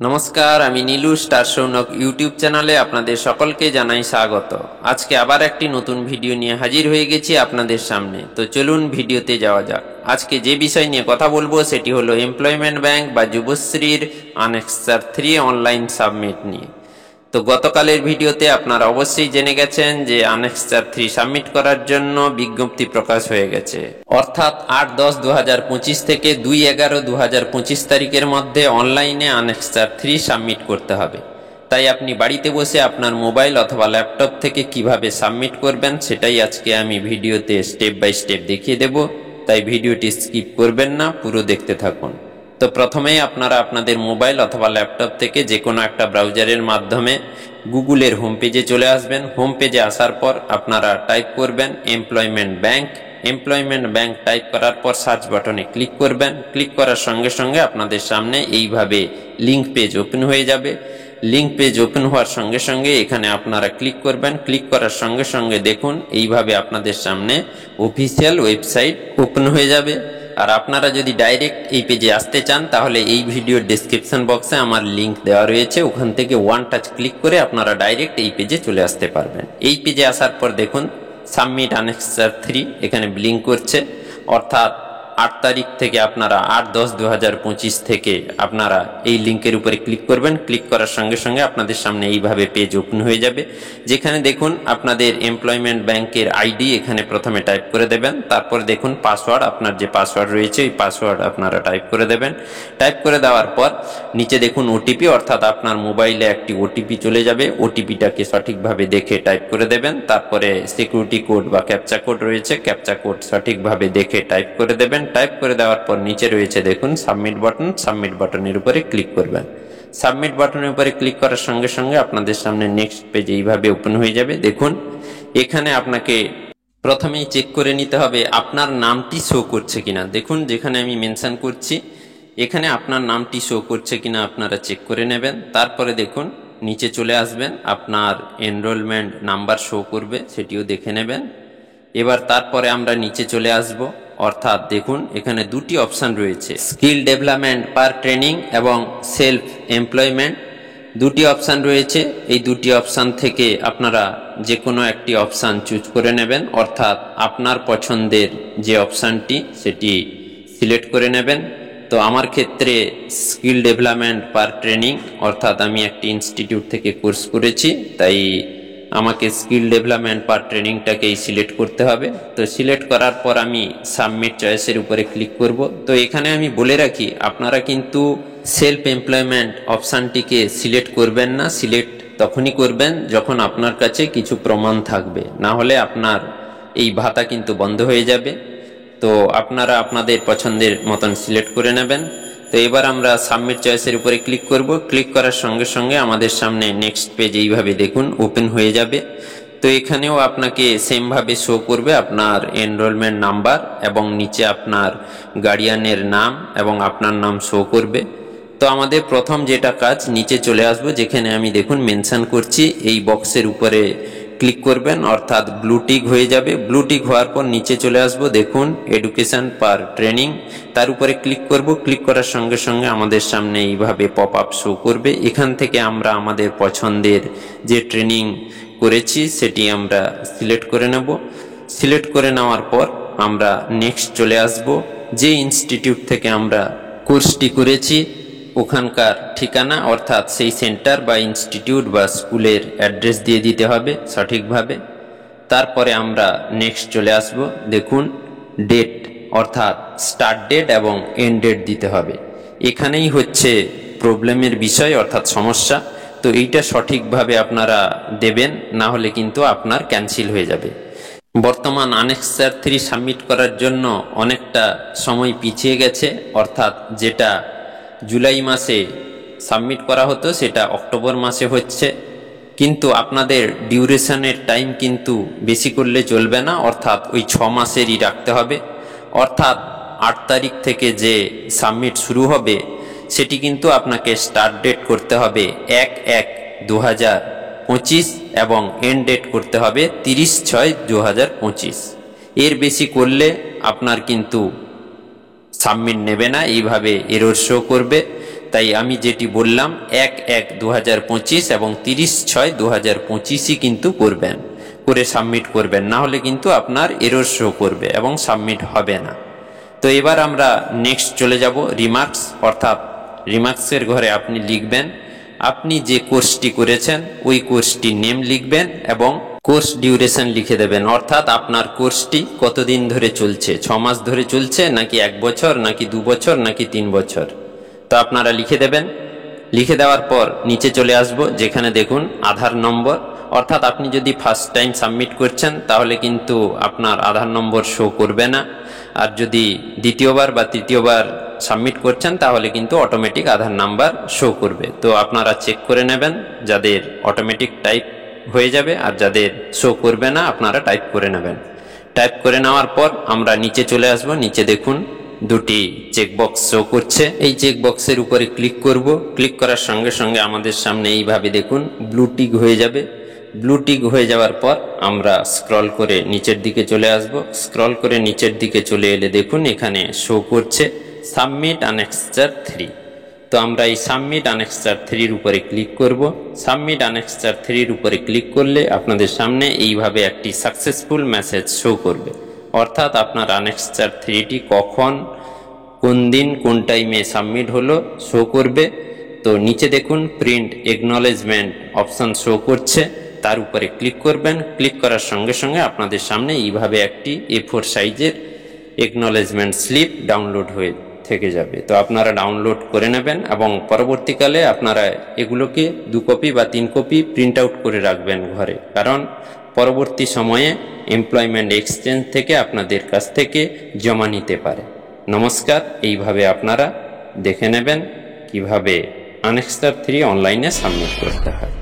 নমস্কার, আমি Nilu star Sounak YouTube চ্যানেলে আপনাদের সকলকে জানাই স্বাগত। আজকে আবার একটি নতুন ভিডিও নিয়ে হাজির হয়ে গেছি আপনাদের সামনে। তো চলুন ভিডিওতে যাওয়া যাক। আজকে যে বিষয় নিয়ে কথা বলবো সেটি হলো এমপ্লয়মেন্ট ব্যাংক বা যুবশ্রীর আনেক্সার 3 অনলাইন সাবমিট নিয়ে। তো গতকালের ভিডিওতে আপনারা অবশ্যই জেনে গেছেন যে আনেক্সার 3 সাবমিট করার জন্য বিজ্ঞপ্তি প্রকাশ হয়ে গেছে, অর্থাৎ 8-10-2025 থেকে 2-11-2025 তারিখের মধ্যে অনলাইনে আনেক্সার 3 সাবমিট করতে হবে। তাই আপনি বাড়িতে বসে আপনার মোবাইল অথবা ল্যাপটপ থেকে কিভাবে সাবমিট করবেন সেটাই আজকে আমি ভিডিওতে স্টেপ বাই স্টেপ দেখিয়ে দেব। তাই ভিডিওটি স্কিপ করবেন না, পুরো দেখতে থাকুন। তো প্রথমেই আপনারা আপনাদের মোবাইল অথবা ল্যাপটপ থেকে যে কোনো একটা ব্রাউজারের মাধ্যমে গুগলের হোম পেজে চলে আসবেন। হোম পেজে আসার পর আপনারা টাইপ করবেন employment bank. Employment bank type করার পর সার্চ বাটনে ক্লিক করবেন। ক্লিক করার সঙ্গে সঙ্গে আপনাদের সামনে এইভাবে লিঙ্ক পেজ ওপেন হয়ে যাবে। লিঙ্ক পেজ ওপেন হওয়ার সঙ্গে সঙ্গে এখানে আপনারা ক্লিক করবেন। ক্লিক করার সঙ্গে সঙ্গে দেখুন এইভাবে আপনাদের সামনে অফিসিয়াল ওয়েবসাইট ওপেন হয়ে যাবে। আর আপনারা যদি ডাইরেক্ট এই পেজে আসতে চান তাহলে এই ভিডিওর ডেসক্রিপশন বক্সে আমার লিঙ্ক দেওয়া রয়েছে, ওখান থেকে ওয়ান টাচ ক্লিক করে আপনারা ডাইরেক্ট এই পেজে চলে আসতে পারবেন। এই পেজে আসার পর দেখুন সাবমিট আনেক্সার 3 এখানে ব্লিঙ্ক করছে, অর্থাৎ 8 তারিখ থেকে আপনারা 8-10-2025 থেকে আপনারা এই লিঙ্কের উপরে ক্লিক করবেন। ক্লিক করার সঙ্গে সঙ্গে আপনাদের সামনে এইভাবে পেজ ওপেন হয়ে যাবে, যেখানে দেখুন আপনাদের এমপ্লয়মেন্ট ব্যাংকের আইডি এখানে প্রথমে টাইপ করে দেবেন। তারপর দেখুন পাসওয়ার্ড, আপনার যে পাসওয়ার্ড রয়েছে ওই পাসওয়ার্ড আপনারা টাইপ করে দেবেন। টাইপ করে দেওয়ার পর নিচে দেখুন ওটিপি, অর্থাৎ আপনার মোবাইলে একটি ওটিপি চলে যাবে। ওটিপিটাকে সঠিকভাবে দেখে টাইপ করে দেবেন। তারপরে সিকিউরিটি কোড বা ক্যাপচা কোড রয়েছে, ক্যাপচা কোড সঠিকভাবে দেখে টাইপ করে দেবেন। টাইপ করে দেওয়ার পর নিচে রয়েছে দেখুন সাবমিট বাটন, সাবমিট বাটনের উপরে ক্লিক করবেন। সাবমিট বাটনের উপরে ক্লিক করার সঙ্গে সঙ্গে আপনাদের সামনে নেক্সট পেজ এইভাবে ওপেন হয়ে যাবে। দেখুন এখানে আপনাকে প্রথমেই চেক করে নিতে হবে আপনার নামটি শো করছে কিনা। দেখুন যেখানে আমি মেনশন করছি এখানে আপনার নামটি শো করছে কিনা আপনারা চেক করে নেবেন। তারপরে দেখুন নিচে চলে আসবেন, আপনার এনরোলমেন্ট নাম্বার শো করবে, সেটিও দেখে নেবেন। এবার তারপরে আমরা নিচে চলে আসব, অর্থাৎ দেখুন এখানে দুটি অপশান রয়েছে, স্কিল ডেভেলপমেন্ট পার ট্রেনিং এবং সেলফ এমপ্লয়মেন্ট। দুটি অপশান রয়েছে, এই দুটি অপশান থেকে আপনারা যে কোনো একটি অপশান চুজ করে নেবেন, অর্থাৎ আপনার পছন্দের যে অপশানটি সেটি সিলেক্ট করে নেবেন। তো আমার ক্ষেত্রে স্কিল ডেভেলপমেন্ট পার ট্রেনিং, অর্থাৎ আমি একটি ইনস্টিটিউট থেকে কোর্স করেছি, তাই আমাকে স্কিল ডেভেলপমেন্ট পার ট্রেনিংটাকেই সিলেক্ট করতে হবে। তো সিলেক্ট করার পর আমি সাবমিট চয়েসের উপরে ক্লিক করব। তো এখানে আমি বলে রাখি আপনারা কিন্তু সেলফ এমপ্লয়মেন্ট অপশানটিকে সিলেক্ট করবেন না। সিলেক্ট তখনই করবেন যখন আপনার কাছে কিছু প্রমাণ থাকবে, না হলে আপনার এই ভাতা কিন্তু বন্ধ হয়ে যাবে। তো আপনারা আপনাদের পছন্দের মতন সিলেক্ট করে নেবেন। তো এবার আমরা সাবমিট চয়েসের উপরে ক্লিক করব। ক্লিক করার সঙ্গে সঙ্গে আমাদের সামনে নেক্সট পেজ এইভাবে দেখুন ওপেন হয়ে যাবে। তো এখানেও আপনাকে সেমভাবে শো করবে আপনার এনরোলমেন্ট নাম্বার এবং নিচে আপনার গার্ডিয়ানের নাম এবং আপনার নাম শো করবে। তো আমাদের প্রথম যেটা কাজ, নিচে চলে আসবো, যেখানে আমি দেখুন মেনশন করছি এই বক্সের উপরে ক্লিক করবেন, অর্থাৎ ব্লু টিক হয়ে যাবে। ব্লু টিক হওয়ার পর নিচে চলে আসবো, দেখুন এডুকেশন পার ট্রেনিং, তার উপরে ক্লিক করব। ক্লিক করার সঙ্গে সঙ্গে আমাদের সামনে এইভাবে পপ আপ শো করবে। এখান থেকে আমরা আমাদের পছন্দের যে ট্রেনিং করেছি সেটি আমরা সিলেক্ট করে নেব। সিলেক্ট করে নেওয়ার পর আমরা নেক্সট চলে আসব, যে ইনস্টিটিউট থেকে আমরা কোর্সটি করেছি ওখানকার ঠিকানা, অর্থাৎ সেই সেন্টার বা ইনস্টিটিউট বা স্কুলের অ্যাড্রেস দিয়ে দিতে হবে সঠিকভাবে। তারপরে আমরা নেক্সট চলে আসব, দেখুন ডেট, অর্থাৎ স্টার্ট ডেট এবং এন্ড ডেট দিতে হবে। এখানেই হচ্ছে প্রবলেমের বিষয়, অর্থাৎ সমস্যা। তো এইটা সঠিকভাবে আপনারা দেবেন, না হলে কিন্তু আপনার ক্যান্সেল হয়ে যাবে। বর্তমান আনেক্সার 3 সাবমিট করার জন্য অনেকটা সময় পিছিয়ে গেছে, অর্থাৎ যেটা জুলাই মাসে সাবমিট করা হতো সেটা অক্টোবর মাসে হচ্ছে। কিন্তু আপনাদের ডিউরেশনের টাইম কিন্তু বেশি করলে চলবে না, অর্থাৎ ওই 6 মাসেরই রাখতে হবে। অর্থাৎ 8 তারিখ থেকে যে সাবমিট শুরু হবে সেটি কিন্তু আপনাকে স্টার্ট ডেট করতে হবে 1-1-2025 এবং এন্ড ডেট করতে হবে 30-6-2025। এর বেশি করলে আপনার কিন্তু সাবমিট নেবে না, এইভাবে এরর শো করবে। তাই আমি যেটি বললাম 1/1/2025 এবং 30/6/2025 কিন্তু করবেন, করে সাবমিট করবেন, না হলে কিন্তু আপনার এরর শো করবে এবং সাবমিট হবে না। তো এবার আমরা নেক্সট চলে যাব রিমার্কস, অর্থাৎ রিমার্কসের ঘরে আপনি লিখবেন আপনি যে কোর্সটি করেছেন ওই কোর্সটির নেম লিখবেন এবং কোর্স ডিউরেশন লিখে দেবেন, অর্থাৎ আপনার কোর্সটি কতদিন ধরে চলছে, 6 মাস ধরে চলছে নাকি 1 বছর নাকি 2 বছর নাকি 3 বছর। তো আপনারা লিখে দেবেন। লিখে দেওয়ার পর নিচে চলে আসব, যেখানে দেখুন আধার নম্বর, অর্থাৎ আপনি যদি ফার্স্ট টাইম সাবমিট করছেন তাহলে কিন্তু আপনার আধার নম্বর শো করবে না, আর যদি দ্বিতীয়বার বা তৃতীয়বার সাবমিট করছেন তাহলে কিন্তু অটোমেটিক আধার নাম্বার শো করবে। তো আপনারা চেক করে নেবেন, যাদের অটোমেটিক টাইপ হয়ে যাবে আর যাদের শো করবে না আপনারা টাইপ করে নেবেন। টাইপ করে নেওয়ার পর আমরা নিচে চলে আসব। নিচে দেখুন দুটি চেকবক্স শো করছে, এই চেকবক্সের উপরে ক্লিক করব। ক্লিক করার সঙ্গে সঙ্গে আমাদের সামনে এইভাবে দেখুন ব্লু টিক হয়ে যাবে। ব্লু টিক হয়ে যাওয়ার পর আমরা স্ক্রল করে নিচের দিকে চলে আসব। স্ক্রল করে নিচের দিকে চলে এলে দেখুন এখানে শো করছে সাবমিট আনেক্সার 3। তো আমরা এই সাবমিট আনেক্সার 3 উপরে ক্লিক করব। সাবমিট আনেক্সার 3 উপরে ক্লিক করলে আপনাদের সামনে এইভাবে একটি সাকসেসফুল মেসেজ শো করবে, অর্থাৎ আপনার আনেক্সার 3টি কখন, কোন দিন, কোন টাইমে সাবমিট হলো শো করবে। তো নিচে দেখুন প্রিন্ট একনলেজমেন্ট অপশন শো করছে, তার উপরে ক্লিক করবেন। ক্লিক করার সঙ্গে সঙ্গে আপনাদের সামনে এইভাবে একটি A4 সাইজের একনলেজমেন্ট স্লিপ ডাউনলোড হয়ে থেকে যাবে। তো আপনারা ডাউনলোড করে নেবেন এবং পরবর্তীকালে আপনারা এগুলোকে 2 কপি বা 3 কপি প্রিন্ট আউট করে রাখবেন ঘরে, কারণ পরবর্তী সময়ে এমপ্লয়মেন্ট এক্সচেঞ্জ থেকে আপনাদের কাছ থেকে জমা নিতে পারে। নমস্কার, এইভাবে আপনারা দেখে নেবেন কিভাবে আনেক্সার 3 অনলাইনে সাবমিট করতে হয়।